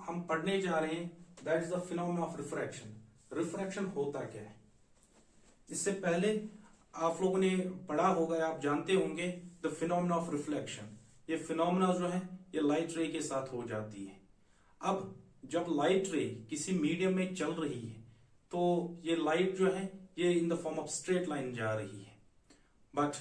हम पढ़ने जा रहे हैं that is the phenomena of refraction. Refraction होता क्या है? इससे पहले आप लोगों ने पढ़ा होगा, आप जानते होंगे द फिनोमेना ऑफ रिफ्लेक्शन। ये फिनोमेना जो है ये लाइट रे के साथ हो जाती है। अब जब लाइट रे किसी मीडियम में चल रही है तो ये लाइट जो है ये in the form of straight line जा रही है। बट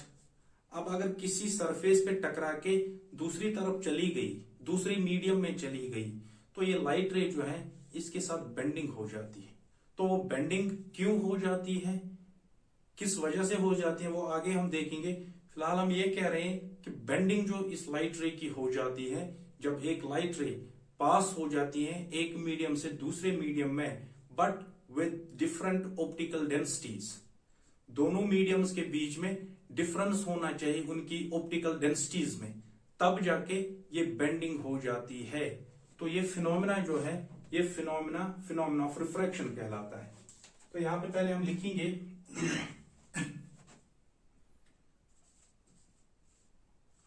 अब अगर किसी सरफेस पे टकरा के दूसरी तरफ चली गई, दूसरे मीडियम में चली गई, तो ये लाइट रे जो है इसके साथ बेंडिंग हो जाती है। तो वो बेंडिंग क्यों हो जाती है, किस वजह से हो जाती है, वो आगे हम देखेंगे। फिलहाल हम ये कह रहे हैं कि बेंडिंग जो इस लाइट रे की हो जाती है जब एक लाइट रे पास हो जाती है एक मीडियम से दूसरे मीडियम में, but with different optical densities. दोनों मीडियम्स के बीच में डिफरेंस होना चाहिए उनकी ऑप्टिकल डेंसिटीज में, तब जाके ये बेंडिंग हो जाती है। तो ये फिनोमेना जो है ये फिनोमेना ऑफ रिफ्रैक्शन कहलाता है। तो यहां पे पहले हम लिखेंगे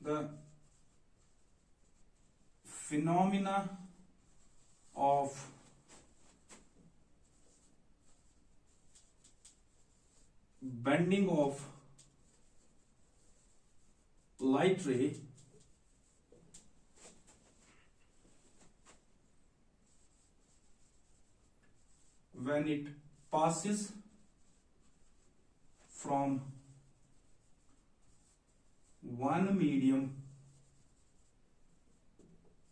the phenomena of bending of light ray when it passes from one medium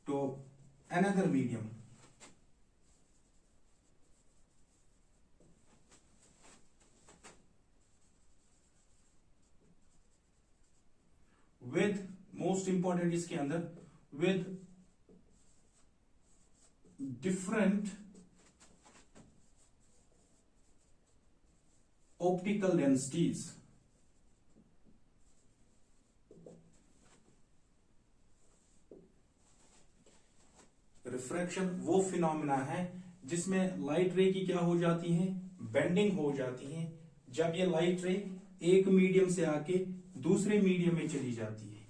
to another medium with, most important इसके अंदर, with different optical densities। Refraction वो फिनोमेना है जिसमें लाइट रे की क्या हो जाती है, बेंडिंग हो जाती है। जब ये लाइट रे एक मीडियम से आके दूसरे मीडियम में चली जाती है,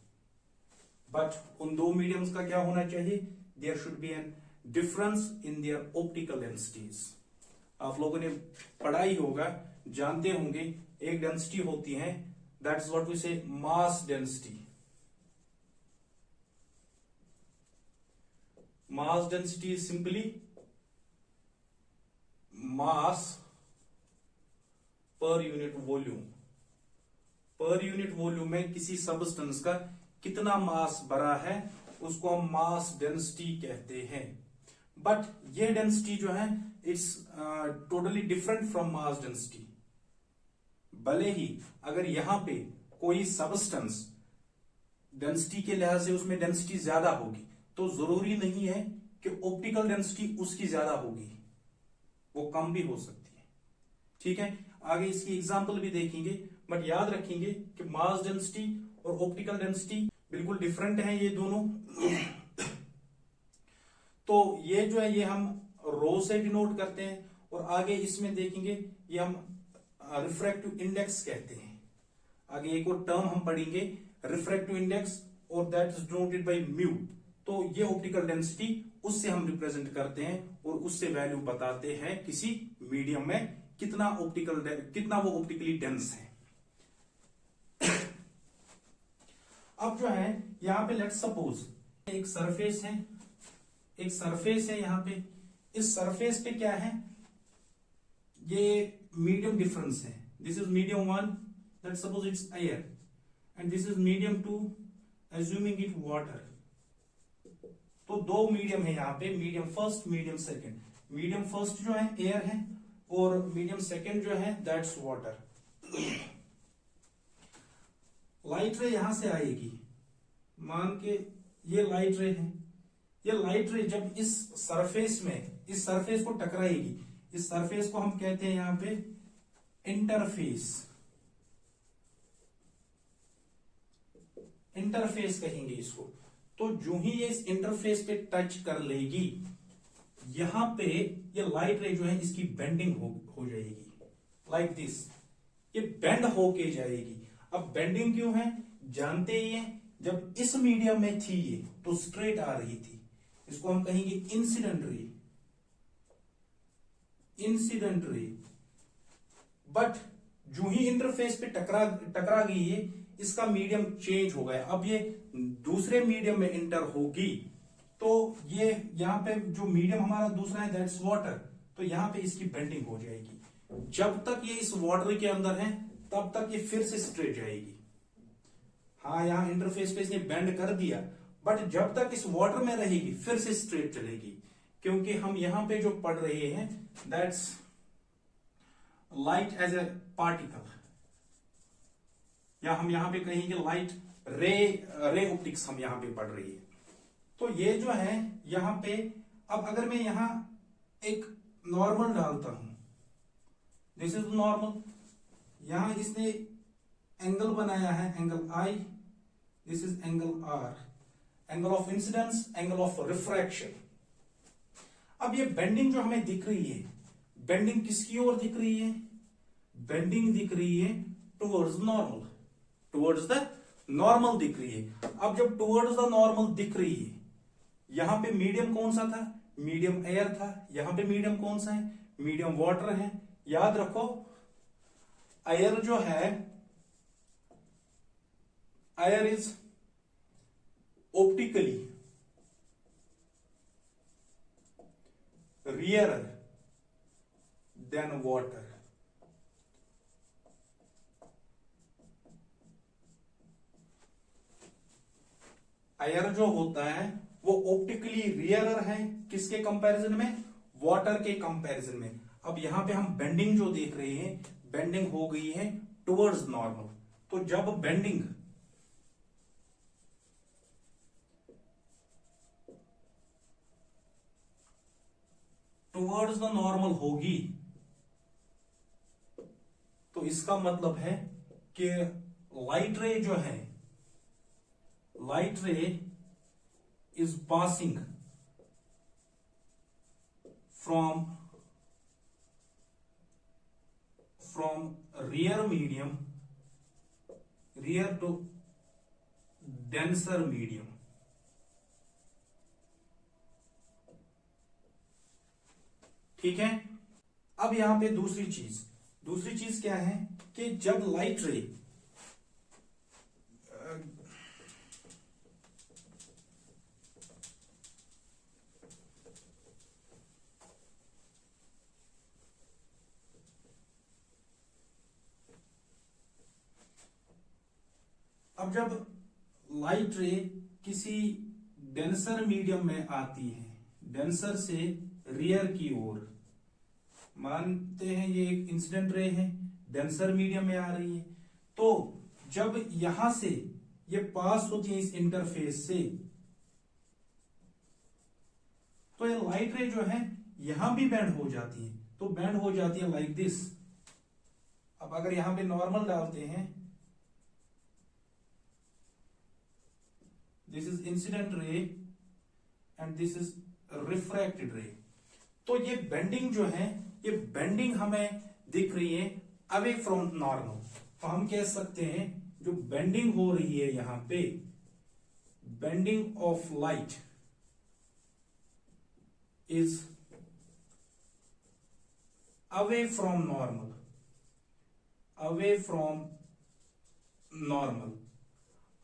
बट उन दो मीडियम्स का क्या होना चाहिए, there should be an difference in their optical densities. आप लोगों ने पढ़ा ही होगा, जानते होंगे, एक डेंसिटी होती है दैट इज व्हाट वी से mass density. Mass density is simply mass per unit volume. Per unit volume में किसी सब्सटेंस का कितना मास भरा है उसको हम मास डेंसिटी कहते हैं। बट ये डेंसिटी जो है it's totally different from mass density. भले ही अगर यहां पे कोई सब्सटेंस डेंसिटी के लिहाज से उसमें डेंसिटी ज्यादा होगी, तो जरूरी नहीं है कि ऑप्टिकल डेंसिटी उसकी ज्यादा होगी, वो कम भी हो सकती है। ठीक है, आगे इसकी एग्जांपल भी देखेंगे, बट याद रखेंगे कि मास डेंसिटी और ऑप्टिकल डेंसिटी बिल्कुल डिफरेंट है ये दोनों। तो ये जो है ये हम रो से डिनोट करते हैं, और आगे इसमें देखेंगे ये हम रिफ्रैक्टिव इंडेक्स कहते हैं। आगे एक और टर्म हम पढ़ेंगे रिफ्रैक्टिव इंडेक्स, और that is denoted by mu. तो ये ऑप्टिकल डेंसिटी उससे हम रिप्रेजेंट करते हैं और उससे वैल्यू बताते हैं किसी मीडियम में कितना वो ऑप्टिकली डेंस है। अब जो है यहां पे लेट्स सपोज एक सरफेस है यहां पे। इस सरफेस पे क्या है, ये मीडियम डिफरेंस है। This is medium 1, let's suppose it's air, and this is medium 2, assuming it water. तो दो मीडियम है यहां पे, medium first, medium second. Medium first जो है एयर है, और मीडियम सेकंड जो है दैट्स वाटर। लाइट रे यहां से आएगी, मान के ये लाइट रे है। ये लाइट रे जब इस सरफेस को टकराएगी, इस सरफेस को हम कहते हैं यहां पे इंटरफेस कहेंगे इसको। तो जो ही ये इस इंटरफेस पे टच कर लेगी, यहां पे ये लाइट रे जो है इसकी बेंडिंग हो जाएगी, लाइक दिस। ये बेंड होके जाएगी। अब बेंडिंग क्यों है, जानते ही हैं, जब इस मीडियम में थी ये तो स्ट्रेट आ रही थी, इसको हम कहेंगे incident ray, incident ray. But जो ही इंटरफेस पे टकरा गई है, इसका मीडियम चेंज हो गया, अब ये दूसरे मीडियम में इंटर होगी, तो ये यहां पे जो मीडियम हमारा दूसरा है दैट्स वाटर, तो यहां पे इसकी बेंडिंग हो जाएगी। जब तक ये इस वाटर के अंदर है तब तक ये फिर से स्ट्रेट जाएगी। हाँ, यहां इंटरफेस पे इसने बेंड कर दिया, बट जब तक इस वाटर में रहेगी फिर से स्ट्रेट चलेगी, क्योंकि हम यहां पे जो पढ़ रहे हैं that's light as a particle, या हम यहां पे कहेंगे लाइट रे ऑप्टिक्स हम यहां पे पढ़ रही है। तो ये जो है यहां पे, अब अगर मैं यहां एक नॉर्मल डालता हूं, दिस इज नॉर्मल, यहां इसने एंगल बनाया है angle i, this is angle r, angle of incidence, angle of refraction. अब ये बेंडिंग जो हमें दिख रही है, बेंडिंग किसकी ओर दिख रही है? बेंडिंग दिख रही है towards normal, towards the normal दिख रही है। अब जब टुवर्ड्स द नॉर्मल दिख रही है, यहां पे मीडियम कौन सा था? मीडियम एयर था। यहां पे मीडियम कौन सा है? मीडियम वाटर है। याद रखो, एयर जो है, air is optically rarer than water. Air जो होता है वो ऑप्टिकली रेयरर है, किसके कंपैरिजन में? वाटर के कंपैरिजन में। अब यहां पे हम बेंडिंग जो देख रहे हैं, बेंडिंग हो गई है टुवर्ड्स नॉर्मल। तो जब बेंडिंग टुवर्ड्स द नॉर्मल होगी, तो इसका मतलब है कि लाइट रे जो है, light ray is passing from rare medium, rare to denser medium. ठीक है। अब यहां पे दूसरी चीज क्या है कि जब लाइट रे अब जब लाइट रे किसी डेंसर मीडियम में आती है, डेंसर से रियर की ओर, मानते हैं ये एक इंसिडेंट रे है, डेंसर मीडियम में आ रही है, तो जब यहां से ये पास होती है इस इंटरफेस से, तो ये लाइट रे जो है यहां भी बैंड हो जाती है, तो बैंड हो जाती है लाइक दिस। अब अगर यहां पे नॉर्मल डालते हैं, this is incident ray and this is refracted रे, तो ये बेंडिंग जो है, ये बेंडिंग हमें दिख रही है अवे फ्रॉम नॉर्मल। तो हम कह सकते हैं जो बेंडिंग हो रही है यहां पे, bending of light is away from normal, away from normal.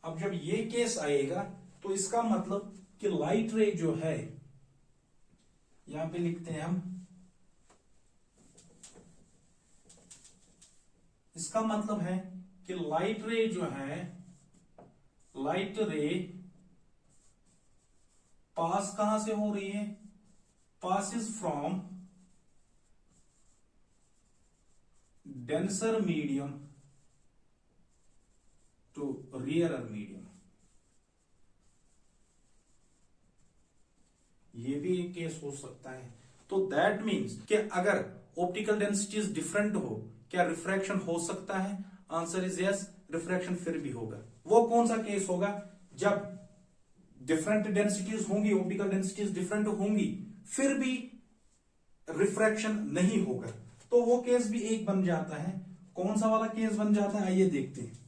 अब जब ये केस आएगा तो इसका मतलब कि लाइट रे जो है, यहां पे लिखते हैं हम, इसका मतलब है कि लाइट रे जो है, लाइट रे पास कहां से हो रही है? passes from denser medium to rarer medium। ये भी एक केस हो सकता है। तो दैट मीन्स कि अगर ऑप्टिकल डेंसिटीज डिफरेंट हो, क्या रिफ्रैक्शन हो सकता है? आंसर इज यस, रिफ्रैक्शन फिर भी होगा। वो कौन सा केस होगा? जब डिफरेंट डेंसिटीज होंगी, ऑप्टिकल डेंसिटीज डिफरेंट होंगी, फिर भी रिफ्रैक्शन नहीं होगा, तो वो केस भी एक बन जाता है। कौन सा वाला केस बन जाता है, आइए देखते हैं।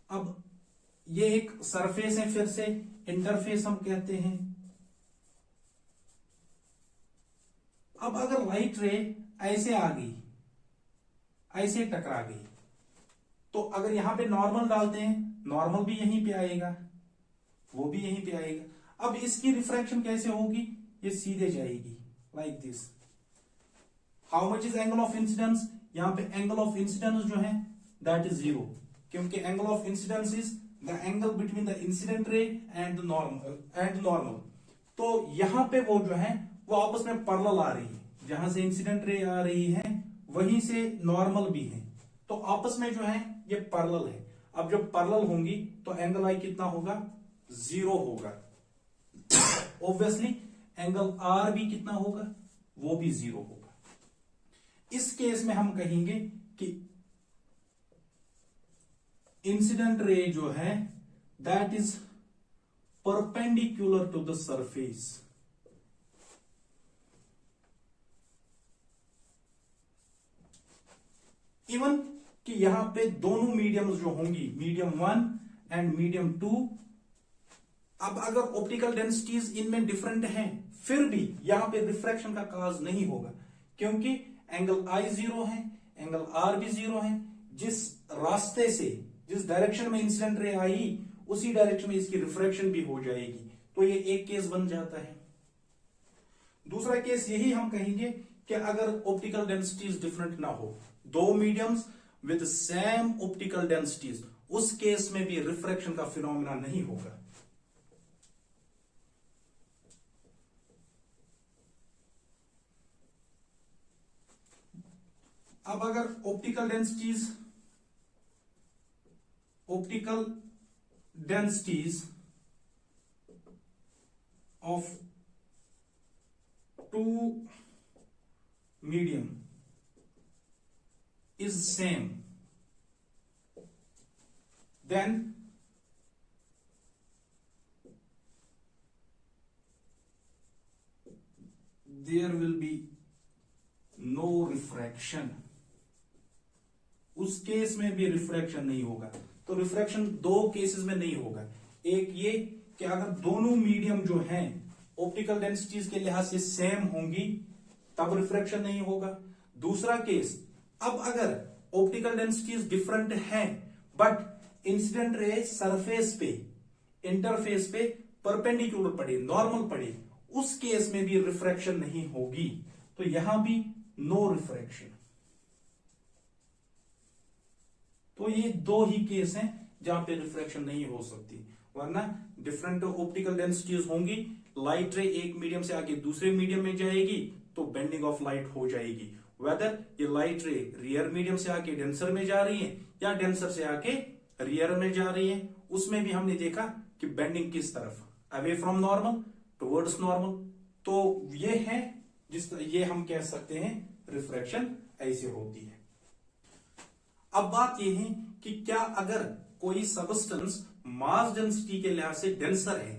अब ये एक सरफेस है, फिर से इंटरफेस हम कहते हैं। अब अगर लाइट रे ऐसे आ गई, ऐसे टकरा गई, तो अगर यहां पे नॉर्मल डालते हैं, नॉर्मल भी यहीं पे आएगा, वो भी यहीं पे आएगा। अब इसकी रिफ्रैक्शन कैसे होगी, ये सीधे जाएगी like this. How much is angle of incidence, यहां पे एंगल ऑफ इंसिडेंस जो है दैट इज 0, क्योंकि angle of incidence is the angle between the incident ray and normal. तो यहां पे वो जो है वो आपस में पैरेलल आ रही है, जहां से इंसिडेंट रे आ रही है वहीं से नॉर्मल भी है, तो आपस में जो है ये पैरेलल है। अब जब पैरेलल होंगी तो एंगल आई कितना होगा, 0 होगा। ऑब्वियसली एंगल आर भी कितना होगा, वो भी 0 होगा। इस केस में हम कहेंगे कि इंसिडेंट रे जो है that is perpendicular to the surface. Even कि यहां पे दोनों मीडियम्स जो होंगी, मीडियम 1 एंड मीडियम 2, अब अगर ऑप्टिकल डेंसिटीज इनमें डिफरेंट हैं, फिर भी यहां पे रिफ्रैक्शन का काज नहीं होगा, क्योंकि एंगल आई 0 है, एंगल आर भी 0 है। जिस रास्ते से, जिस डायरेक्शन में इंसिडेंट रे आई, उसी डायरेक्शन में इसकी रिफ्रैक्शन भी हो जाएगी। तो ये एक केस बन जाता है। दूसरा केस यही हम कहेंगे कि अगर ऑप्टिकल डेंसिटीज डिफरेंट ना हो, दो mediums with same optical densities, उस केस में भी रिफ्रैक्शन का फिनोमेना नहीं होगा। अब अगर optical densities of two medium is same, then there will be no refraction। उस केस में भी रिफ्रैक्शन नहीं होगा। तो रिफ्रैक्शन दो केसेस में नहीं होगा। एक ये कि अगर दोनों मीडियम जो हैं ऑप्टिकल डेंसिटीज के लिहाज से सेम होंगी, तब रिफ्रैक्शन नहीं होगा। दूसरा केस, अब अगर ऑप्टिकल डेंसिटीज डिफरेंट हैं बट इंसिडेंट रे सरफेस पे, इंटरफेस पे परपेंडिकुलर पड़े, नॉर्मल पड़े, उस केस में भी रिफ्रैक्शन नहीं होगी। तो यहां भी नो रिफ्रैक्शन। तो ये दो ही केस हैं जहां पे रिफ्रैक्शन नहीं हो सकती, वरना डिफरेंट ऑप्टिकल डेंसिटीज होंगी, लाइट रे एक मीडियम से आके दूसरे मीडियम में जाएगी तो बेंडिंग ऑफ लाइट हो जाएगी। वेदर ये लाइट रे रियर मीडियम से आके डेंसर में जा रही है या डेंसर से आके रियर में जा रही है, उसमें भी हमने देखा कि बेंडिंग किस तरफ, away from normal towards normal. तो ये है ये हम कह सकते हैं रिफ्रैक्शन ऐसे होती है। अब बात यह है कि क्या अगर कोई सबस्टेंस मास डेंसिटी के लिहाज से डेंसर है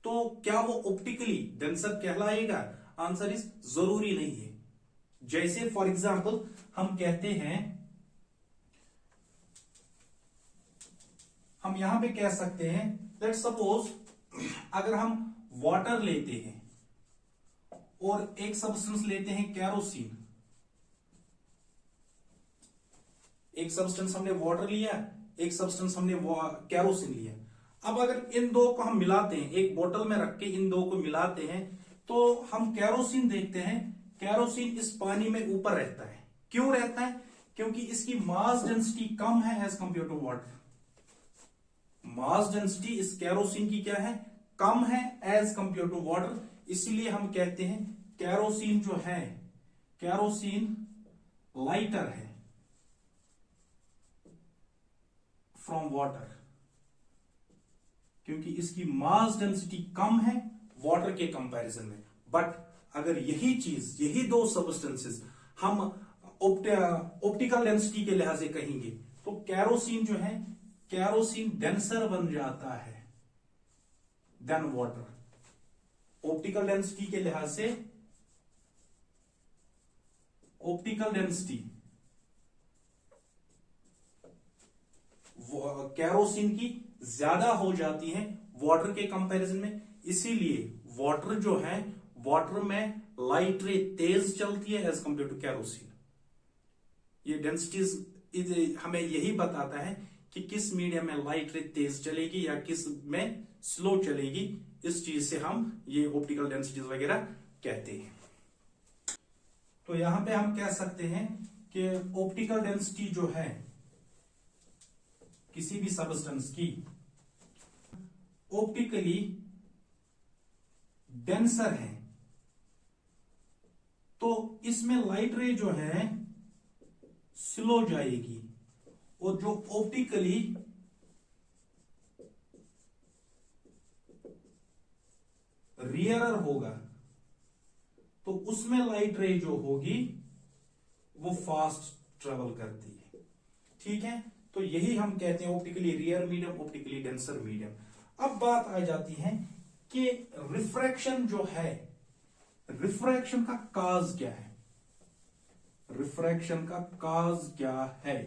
तो क्या वो ऑप्टिकली डेंसर कहलाएगा? आंसर इज जरूरी नहीं है। जैसे फॉर एग्जाम्पल हम कहते हैं, हम यहां पे कह सकते हैं, लेट्स सपोज अगर हम वाटर लेते हैं और एक सब्सटेंस लेते हैं कैरोसिन, एक सब्सटेंस हमने वाटर लिया, एक सब्सटेंस हमने कैरोसिन लिया। अब अगर इन दो को हम मिलाते हैं, एक बोतल में रख के इन दो को मिलाते हैं, तो हम कैरोसिन देखते हैं, कैरोसिन इस पानी में ऊपर रहता है। क्यों रहता है? क्योंकि इसकी मास डेंसिटी कम है as compare to water. Mass density इस कैरोसिन की क्या है? कम है एज कंपेयर टू वाटर। इसीलिए हम कहते हैं कैरोसिन जो है, कैरोसिन लाइटर है फ्रॉम वाटर, क्योंकि इसकी मास डेंसिटी कम है वाटर के कंपैरिजन में। बट अगर यही चीज, यही दो सबस्टेंसेस हम ऑप्टिकल डेंसिटी के लिहाज से कहेंगे तो कैरोसिन जो है, कैरोसिन डेंसर बन जाता है देन वाटर। ऑप्टिकल डेंसिटी के लिहाज से, ऑप्टिकल डेंसिटी कैरोसिन की ज्यादा हो जाती है वाटर के कंपैरिजन में, इसीलिए वाटर जो है, वाटर में लाइट रे तेज चलती है एज कंपेयर टू कैरोसिन। ये डेंसिटीज हमें यही बताता है कि किस मीडियम में लाइट रे तेज चलेगी या किस में स्लो चलेगी। इस चीज से हम ये ऑप्टिकल डेंसिटीज वगैरह कहते हैं। तो यहां पे हम कह सकते हैं कि ऑप्टिकल डेंसिटी जो है किसी भी सब्सटेंस की ऑप्टिकली डेंसर है, तो इसमें लाइट रे जो है स्लो जाएगी, और जो ऑप्टिकली रियरर होगा तो उसमें लाइट रे जो होगी वो फास्ट ट्रेवल करती है। ठीक है, तो यही हम कहते हैं optically rear medium, optically denser medium. अब बात आ जाती है कि रिफ्रैक्शन जो है, रिफ्रैक्शन का काज क्या है, रिफ्रैक्शन का काज क्या है।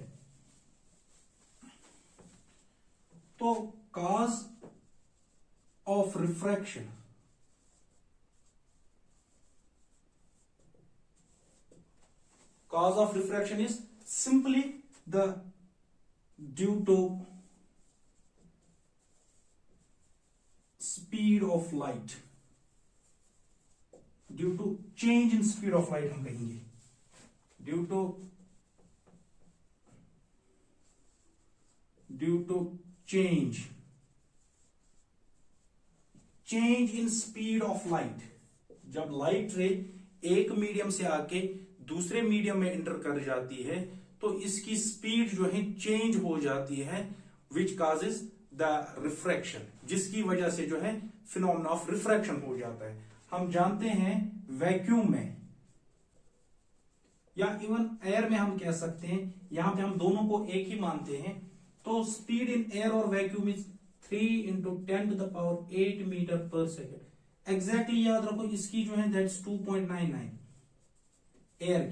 तो cause of refraction cause of refraction is simply the due to speed of light, due to change in speed of light हम कहेंगे, due to change in speed of light। जब लाइट रे एक मीडियम से आके दूसरे मीडियम में enter कर जाती है तो इसकी स्पीड जो है चेंज हो जाती है, विच काजेज द रिफ्रैक्शन, जिसकी वजह से जो है फिनोमेना ऑफ रिफ्रैक्शन हो जाता है। हम जानते हैं वैक्यूम में या इवन एयर में हम कह सकते हैं, यहां पे हम दोनों को एक ही मानते हैं, तो स्पीड इन एयर और वैक्यूम इज 3 × 10⁸ मीटर पर सेकेंड। एग्जैक्टली याद रखो, इसकी जो है दैट्स 2.99 एयर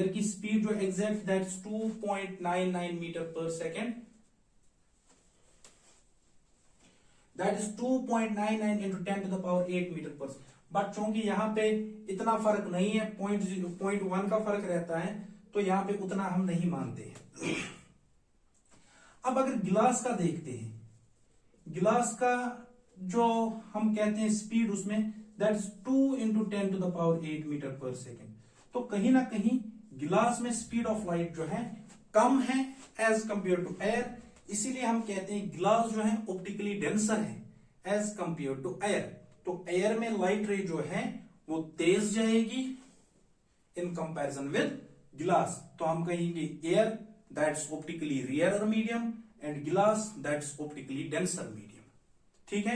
की स्पीड जो एग्जैक्ट दैट्स 2.99 मीटर पर सेकेंड, दैट इज 2.99 × 10⁸ मीटर पर। बट चूंकि यहां पे इतना फर्क नहीं है, 0.1 का फर्क रहता है, तो यहां पे उतना हम नहीं मानते हैं। अब अगर गिलास का देखते हैं, गिलास का जो हम कहते हैं स्पीड उसमें दैट्स 2 × 10⁸ मीटर पर सेकेंड। तो कहीं ना कहीं गिलास में स्पीड ऑफ लाइट जो है कम है एज कंपेयर टू एयर, इसीलिए हम कहते हैं गिलास जो है ऑप्टिकली डेंसर है एज कंपेयर टू एयर। तो एयर में लाइट रे जो है वो तेज जाएगी इन कंपैरिजन विद गिलास। तो हम कहेंगे air that's optically rarer medium and गिलास दैट्स ऑप्टिकली डेंसर मीडियम। ठीक है।